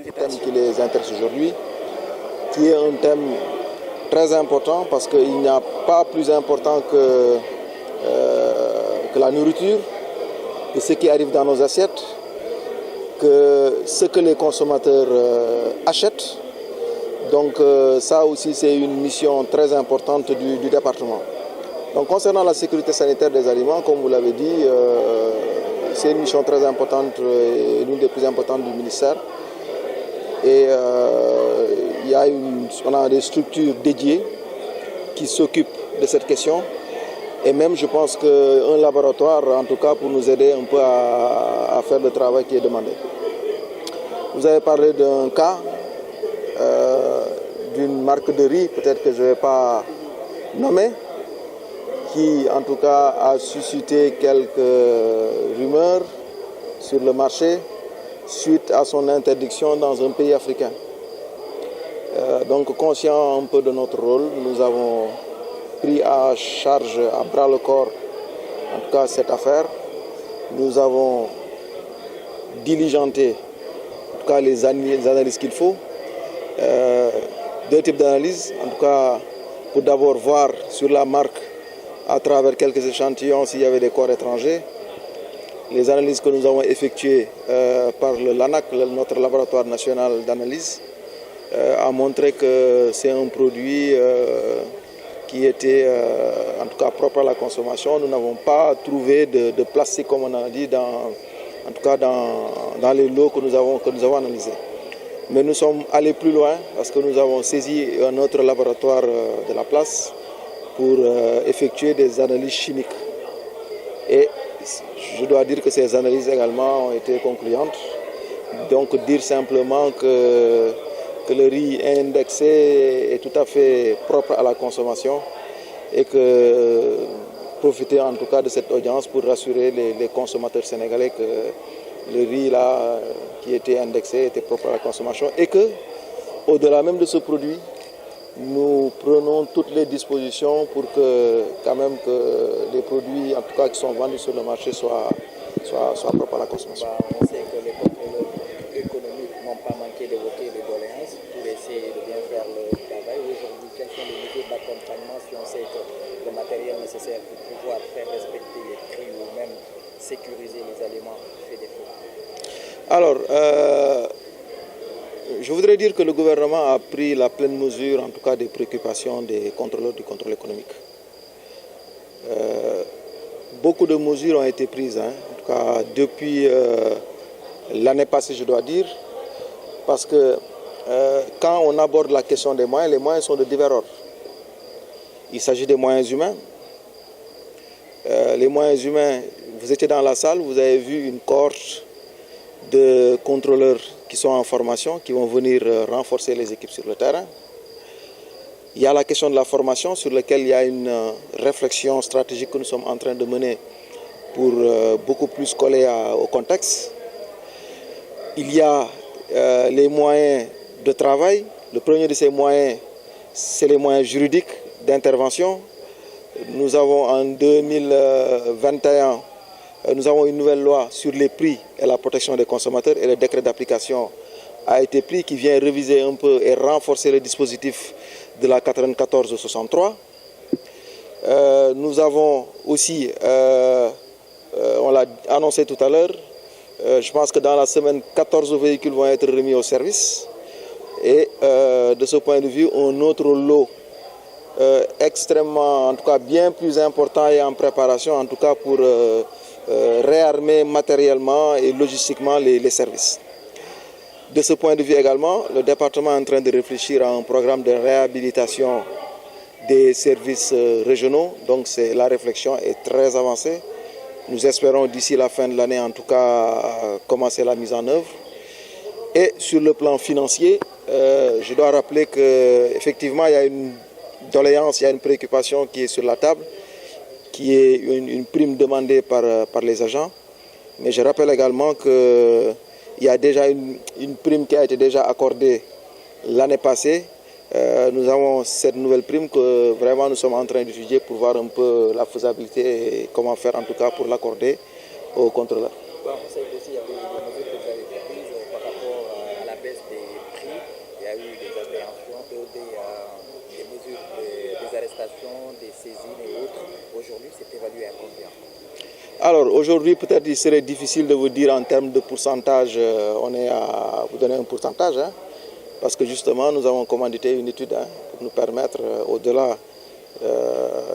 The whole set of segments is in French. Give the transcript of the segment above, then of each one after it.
thème qui les intéresse aujourd'hui, qui est un thème très important parce qu'il n'y a pas plus important que la nourriture, que ce qui arrive dans nos assiettes, que ce que les consommateurs achètent. Donc ça aussi c'est une mission très importante du département. Donc concernant la sécurité sanitaire des aliments, comme vous l'avez dit, c'est une mission très importante et l'une des plus importantes du ministère. Et on a des structures dédiées qui s'occupent de cette question. Et même je pense qu'un laboratoire, en tout cas pour nous aider un peu à faire le travail qui est demandé. Vous avez parlé d'un cas d'une marque de riz, peut-être que je ne vais pas nommer, qui en tout cas a suscité quelques rumeurs sur le marché suite à son interdiction dans un pays africain. Donc conscient un peu de notre rôle, nous avons pris à charge, à bras le corps, en tout cas cette affaire. Nous avons diligenté, en tout cas les analyses qu'il faut. Deux types d'analyses, en tout cas pour d'abord voir sur la marque à travers quelques échantillons s'il y avait des corps étrangers. Les analyses que nous avons effectuées par l'ANAC, notre laboratoire national d'analyse, a montré que c'est un produit qui était en tout cas propre à la consommation. Nous n'avons pas trouvé de plastique, comme on a dit, en tout cas dans les lots que nous avons analysés. Mais nous sommes allés plus loin parce que nous avons saisi un autre laboratoire de la place pour effectuer des analyses chimiques. Et je dois dire que ces analyses également ont été concluantes. Donc dire simplement que le riz indexé est tout à fait propre à la consommation et que profiter en tout cas de cette audience pour rassurer les consommateurs sénégalais que le riz là, qui était indexé était propre à la consommation et que, au-delà même de ce produit, nous prenons toutes les dispositions pour que quand même que les produits en tout cas qui sont vendus sur le marché soient propres à la consommation. On sait que les contrôleurs économiques n'ont pas manqué d'évoquer des doléances pour essayer de bien faire le travail. Aujourd'hui, quels sont les mesures d'accompagnement si on sait que le matériel nécessaire pour pouvoir faire respecter les prix ou même sécuriser les aliments fait défaut? Alors, je voudrais dire que le gouvernement a pris la pleine mesure, en tout cas, des préoccupations des contrôleurs du contrôle économique. Beaucoup de mesures ont été prises, en tout cas depuis l'année passée, je dois dire, parce que quand on aborde la question des moyens, les moyens sont de divers ordres. Il s'agit des moyens humains. Les moyens humains, vous étiez dans la salle, vous avez vu une cohorte de contrôleurs qui sont en formation, qui vont venir renforcer les équipes sur le terrain. Il y a la question de la formation sur laquelle il y a une réflexion stratégique que nous sommes en train de mener pour beaucoup plus coller au contexte. Il y a les moyens de travail. Le premier de ces moyens, c'est les moyens juridiques d'intervention. Nous avons en 2021 nous avons une nouvelle loi sur les prix et la protection des consommateurs et le décret d'application a été pris qui vient réviser un peu et renforcer le dispositif de la 94-63. Nous avons aussi, on l'a annoncé tout à l'heure, je pense que dans la semaine, 14 véhicules vont être remis au service. Et de ce point de vue, un autre lot extrêmement, en tout cas bien plus important et en préparation, en tout cas pour réarmer matériellement et logistiquement les services. De ce point de vue également, le département est en train de réfléchir à un programme de réhabilitation des services régionaux. Donc la réflexion est très avancée. Nous espérons d'ici la fin de l'année en tout cas commencer la mise en œuvre. Et sur le plan financier, je dois rappeler qu'effectivement il y a une doléance, il y a une préoccupation qui est sur la table, qui est une prime demandée par les agents. Mais je rappelle également qu'il y a déjà une prime qui a été déjà accordée l'année passée. Nous avons cette nouvelle prime que vraiment nous sommes en train d'étudier pour voir un peu la faisabilité et comment faire en tout cas pour l'accorder aux contrôleurs. On sait aussi qu'il y avait des mesures que vous avez prises par rapport à la baisse des adopté des mesures, des arrestations, des saisines et autres. Aujourd'hui, c'est évalué à combien? Alors aujourd'hui, peut-être il serait difficile de vous dire en termes de pourcentage, on est à vous donner un pourcentage, hein, parce que justement nous avons commandité une étude pour nous permettre, au-delà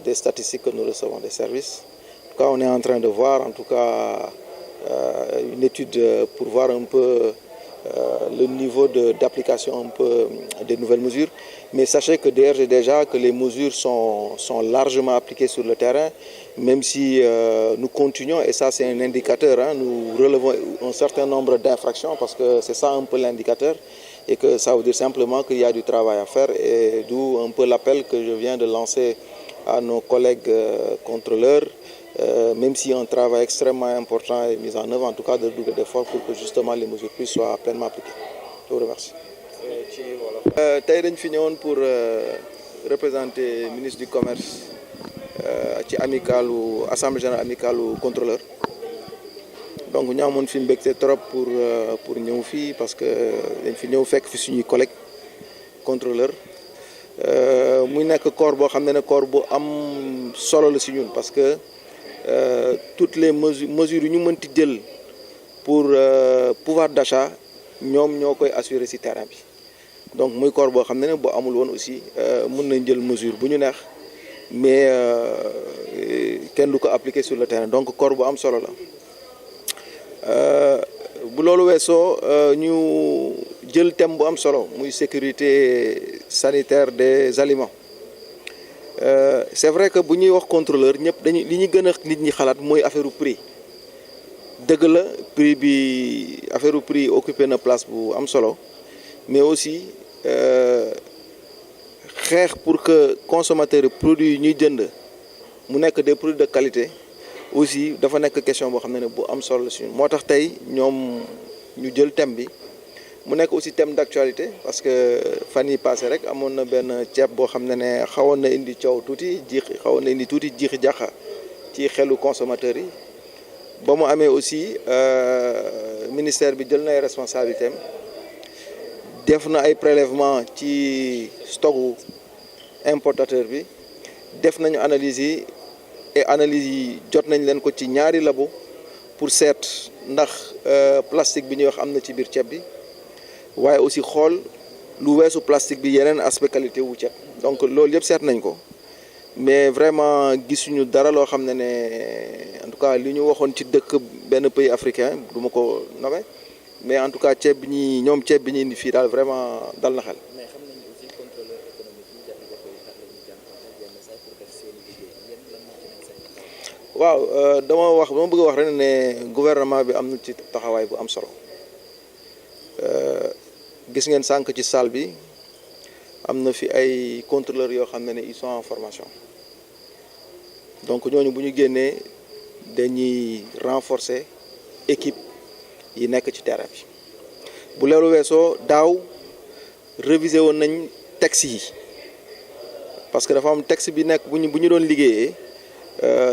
des statistiques que nous recevons des services, en tout cas on est en train de voir en tout cas une étude pour voir un peu le niveau d'application un peu des nouvelles mesures. Mais sachez que déjà que les mesures sont largement appliquées sur le terrain, même si nous continuons, et ça c'est un indicateur, hein, nous relevons un certain nombre d'infractions parce que c'est ça un peu l'indicateur, et que ça veut dire simplement qu'il y a du travail à faire, et d'où un peu l'appel que je viens de lancer à nos collègues contrôleurs, même si un travail extrêmement important est mis en œuvre, en tout cas de doubler d'efforts pour que justement les mesures prises soient pleinement appliquées. Je vous remercie. tey dañ fi ñëwoon pour représenter ministre du commerce ci amicalu assemblée générale amicalu contrôleur, donc ñu amoon fi mbégte trop pour ñëw fii parce que dañ fi ñëw fekk fi suñuy collègues contrôleur muy nekk corps boo xam ne corps bu am solo la si ñun parce que toutes les mesures yu ñu mënti jël pour pouvoir d'achat ñoom ñoo koy assurer si terrain bi. Donc muy corps boo xam ne boo amul woon aussi mën nañ jël mesure bu ñu neex mais kenn du ko appliquer sur le terrain, donc corps bu am solo la. Bu loolu weesoo ñu jël thème bu am solo muy sécurité sanitaire des aliments. C'est vrai que bu ñuy wax contrôleur ñëpp dañuy li ñu gën a nit ñi xalaat mooy affaire prix. Dëgg la prix bi affaire prix occupé na place bu am solo, mais aussi xeex pour que consommateurs yi produits yi ñuy jënd mu nekk des produits de qualité aussi dafa nekk question boo xam ne bu am solo si ñun. Moo tax tey ñoom ñu jël thème bi mu nekk aussi thème d'actualité parce que fan yi passé rek amoon na benn ceeb boo xam ne xawoon na indi coow tuuti xawoon na indi tuuti jiixi jaxa ci xelu consommateurs yi. Ba mu amee aussi ministère bi jël na ay responsabilités def na ay prélèvement ci stocku importateur bi, def nañu analyse yi et analyse yi jot nañ leen ko ci ñaari labo pour seet ndax plastique bi ñuy wax am na ci biir ceeb bi, waaye aussi xool lu weesu plastique bi yeneen aspect qualité wu ceeb. Donc loolu yëpp seet nañ ko mais vraiment gisuñu dara loo xam ne en tout cas li ñu waxoon ci dëkk benn pays africain du ma ko nommer, mais en tout cas ceeb bi ñuy ñoom ceeb bi ñuy indi fii daal vraiment dal na xel. mais xam nañu aussi contrôleur économique yi jafe-jafe yi tax la ñuy jànkuwanteel yenn saa pour def seen liggéey yéen lan moo ci nekk seen. waaw dama bëgg a wax rek ne gouvernement bi am na ci taxawaay bu am solo gis ngeen sànq ci salle bi am na fi ay contrôleurs yoo xam ne ils sont en formation, donc ñooñu bu ñu génnee dañuy renforcer équipe yi nekk ci terrain bi. Bu loolu weesoo daaw réviser woon nañ texte yi parce que dafa am texte bi nekk bu ñu doon liggéeyee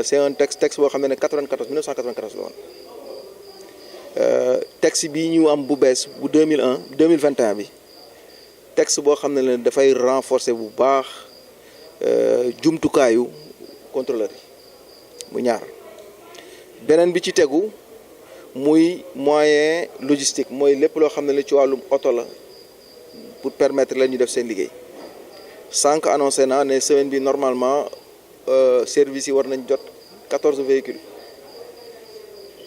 c'est un texte boo xam ne 1994 la woon. Texte bi ñu am bu bees bu 2021 bi texte boo xam ne dafay renforcer bu baax jumtukaayu contrôleur yi mu ñaar. Beneen bi ci tegu muy moyen logistique mooy lépp loo xam ne ci wàllum oto la pour permettre leen ñu def seen liggéey. Sànq annoncé naa ne semaine bi normalement service yi war nañ jot 14 véhicules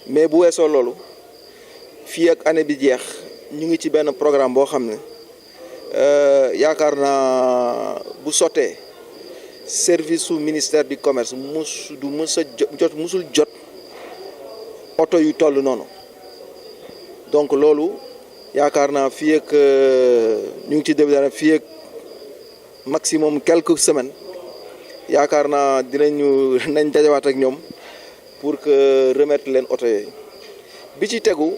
mais bu weesoo loolu fii ak année bi jeex ñu ngi ci benn programme boo xam ne yaakaar naa bu sottee service su ministère du commerce musul jot oto yu toll noonu. Donc loolu yaakaar naa fii ak ñu ngi ci début dana fii ak maximum quelques semaines yaakaar naa nañ dajawaat ak ñoom pour que remettre leen oto yooyu. Bi ci tegu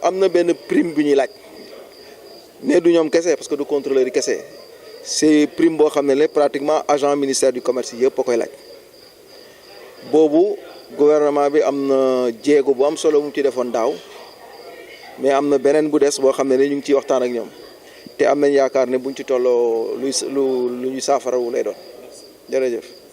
am na benn prime bu ñuy laaj mais du ñoom kese parce que du contrôleur yi kese, c'est prime boo xam ne pratiquement agent ministère du commerce yëpp a koy laaj. Boobu gouvernement bi am na jéego bu am solo mu ci defoon daaw mais am na beneen bu des boo xam ne ñu ngi ciy waxtaan ak ñoom te am nañ yaakaar ne buñ ci tolloo lu ñu saafarawu lay doon jërëjëf.